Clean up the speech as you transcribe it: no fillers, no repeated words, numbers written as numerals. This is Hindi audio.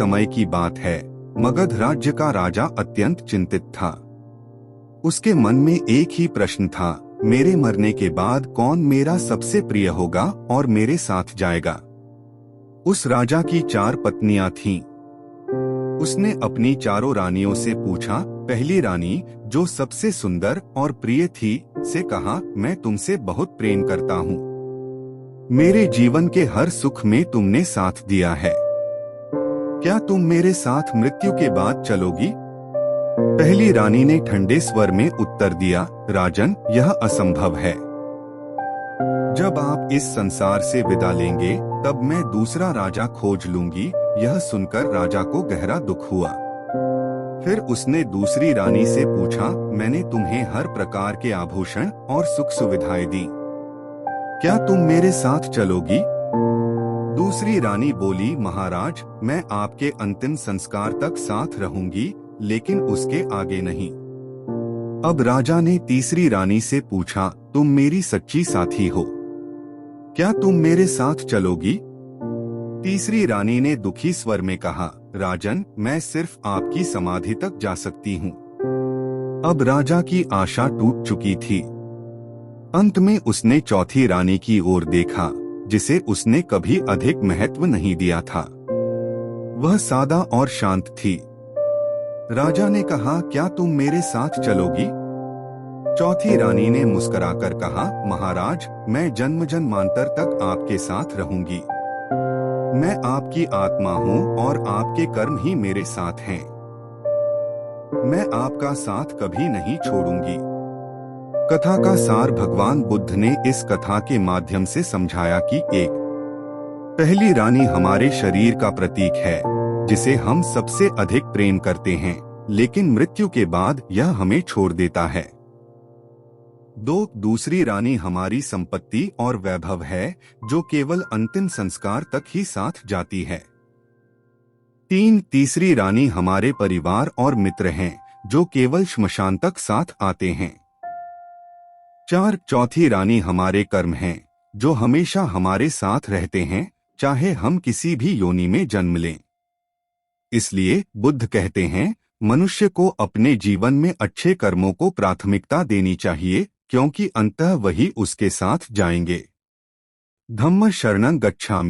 समय की बात है। मगध राज्य का राजा अत्यंत चिंतित था। उसके मन में एक ही प्रश्न था, मेरे मरने के बाद कौन मेरा सबसे प्रिय होगा और मेरे साथ जाएगा। उस राजा की 4 पत्नियां थीं। उसने अपनी चारों रानियों से पूछा। पहली रानी, जो सबसे सुंदर और प्रिय थी, से कहा, मैं तुमसे बहुत प्रेम करता हूँ। मेरे जीवन के हर सुख में तुमने साथ दिया है। क्या तुम मेरे साथ मृत्यु के बाद चलोगी? पहली रानी ने ठंडे स्वर में उत्तर दिया, राजन, यह असंभव है। जब आप इस संसार से विदा लेंगे, तब मैं दूसरा राजा खोज लूंगी। यह सुनकर राजा को गहरा दुख हुआ। फिर उसने दूसरी रानी से पूछा, मैंने तुम्हें हर प्रकार के आभूषण और सुख सुविधाएं दी, क्या तुम मेरे साथ चलोगी? दूसरी रानी बोली, महाराज, मैं आपके अंतिम संस्कार तक साथ रहूंगी, लेकिन उसके आगे नहीं। अब राजा ने तीसरी रानी से पूछा, तुम मेरी सच्ची साथी हो, क्या तुम मेरे साथ चलोगी? तीसरी रानी ने दुखी स्वर में कहा, राजन, मैं सिर्फ आपकी समाधि तक जा सकती हूँ। अब राजा की आशा टूट चुकी थी। अंत में उसने चौथी रानी की ओर देखा, जिसे उसने कभी अधिक महत्व नहीं दिया था। वह सादा और शांत थी। राजा ने कहा, क्या तुम मेरे साथ चलोगी? चौथी रानी ने मुस्कुराकर कहा, महाराज, मैं जन्म जन्मांतर तक आपके साथ रहूंगी। मैं आपकी आत्मा हूँ और आपके कर्म ही मेरे साथ हैं। मैं आपका साथ कभी नहीं छोड़ूंगी। कथा का सार भगवान बुद्ध ने इस कथा के माध्यम से समझाया कि एक पहली रानी हमारे शरीर का प्रतीक है, जिसे हम सबसे अधिक प्रेम करते हैं, लेकिन मृत्यु के बाद यह हमें छोड़ देता है। 2 दूसरी रानी हमारी संपत्ति और वैभव है, जो केवल अंतिम संस्कार तक ही साथ जाती है। 3 तीसरी रानी हमारे परिवार और मित्र हैं, जो केवल श्मशान तक साथ आते हैं। 4 चौथी रानी हमारे कर्म हैं, जो हमेशा हमारे साथ रहते हैं, चाहे हम किसी भी योनि में जन्म लें। इसलिए बुद्ध कहते हैं, मनुष्य को अपने जीवन में अच्छे कर्मों को प्राथमिकता देनी चाहिए, क्योंकि अंततः वही उसके साथ जाएंगे। धम्म शरणं गच्छामि।